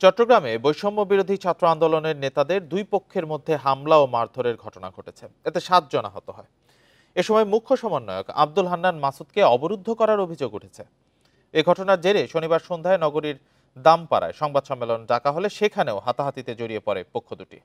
চট্টগ্রামে বৈষম্য বিরোধী ছাত্র আন্দোলনের নেতাদের দুই পক্ষের মধ্যে হামলা ও মারধরের ঘটনা ঘটেছে। এতে 7 জন আহত হয়। এ সময় মুখ্য সমন্বয়ক আব্দুল হান্নান মাসুদকে অবরুদ্ধ করার অভিযোগ উঠেছে। এ ঘটনার জেরে শনিবার সন্ধ্যায় নগরীর দামপাড়ায় সংবাদ সম্মেলন ডাকা হলে সেখানেও হাতাহাতিতে জড়িয়ে পড়ে পক্ষ দুটি।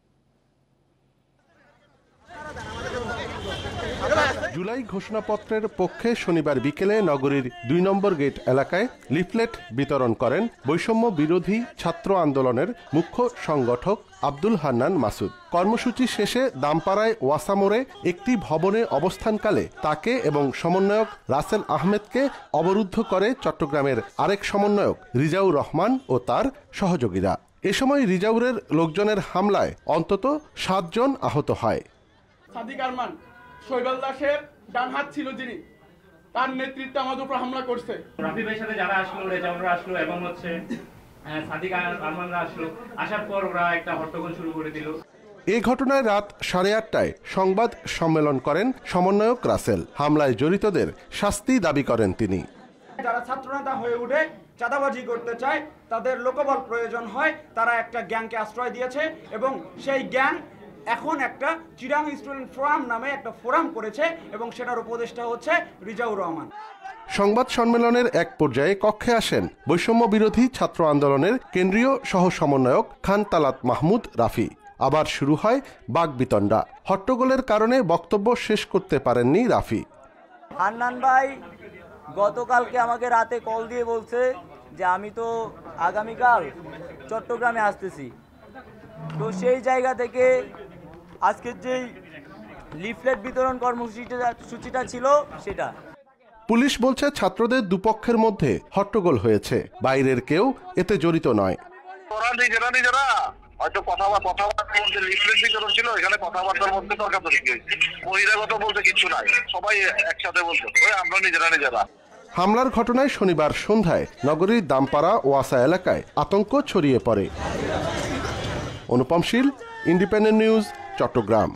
জুলাই ঘোষণাপত্রের পক্ষে শনিবার বিকেলে নগরীর 2 নম্বর গেট এলাকায় লিফলেট বিতরণ করেন বৈষম্য বিরোধী ছাত্র আন্দোলনের মুখ্য সংগঠক আব্দুল হান্নান মাসুদ। কর্মসূচি শেষে দামপাড়ায় ওয়াসা মোড়ে একটি ভবনে অবস্থানকালে তাকে এবং সমন্বয়ক রাসেল আহমেদকে অবরুদ্ধ করে চট্টগ্রামের আরেক সমন্বয়ক রিজাউর রহমান ও তার সহযোগীরা। এ সময় রিজাউরের লোকজনের হামলায় অন্তত 7 জন আহত হয়। শৈবাল দাসের ডান হাত ছিল, যিনি তার নেতৃত্বে আমাদের উপর হামলা করছে। রাফি ভাইয়ের সাথে যারা আসলো, রেজাউলরা আসলো এবং সাদিক আরমানরা আসলো, আসার পর ওরা একটা হট্টগোল শুরু করে দিল। এই ঘটনায় রাত 8:30টায় সংবাদ সম্মেলন করেন সমন্বয়ক রাসেল। হামলায় জড়িতদের শাস্তি দাবি করেন তিনি। যারা ছাত্রনেতা হয়ে উঠে চাঁদাবাজি করতে চায়, তাদের লোকবল প্রয়োজন হয়, তারা একটা গ্যাংকে আশ্রয় দিয়েছে এবং সেই গ্যাং এখন একটা চিরাং স্টুডেন্ট ফোরাম নামে একটা ফোরাম করেছে এবং সেটার উপদেষ্টা হচ্ছে রিজাউর রহমান। সংবাদ সম্মেলনের এক পর্যায়ে কক্ষে আসেন বৈষম্য বিরোধী ছাত্র আন্দোলনের কেন্দ্রীয় সহ সমন্বয়ক খান তালাত মাহমুদ রাফি। আবার শুরু হয় বাকবিতণ্ডা। হট্টগোলের কারণে বক্তব্য শেষ করতে পারেননি রাফি। হান্নান ভাই গতকালকে আমাকে রাতে কল দিয়ে বলছে যে আমি তো আগামীকাল চট্টগ্রামে আসতেছি, তো সেই জায়গা থেকে আজকের যেই লিফলেট বিতরণ কর্মসূচিটা ছিল সেটা। পুলিশ বলছে ছাত্রদের দুপক্ষের মধ্যে হট্টগোল হয়েছে, বাইরের কেউ এতে জড়িত নয়। হয়তো কথাবার্তার মধ্যে লিফলেট বিতরণ ছিল, এখানে কথাবার্তার মধ্যে তর্কাতর্কি হয়েছে। বহিরাগত বলতে কিছু নাই, সবাই একসাথে বলতো আমরা নিজেরা। হামলার ঘটনায় শনিবার সন্ধ্যায় নগরীর দামপাড়া ওয়াসা এলাকায় আতঙ্ক ছড়িয়ে পড়ে। অনুপম শীল, ইন্ডিপেন্ডেন্ট নিউজ, চট্টগ্রাম।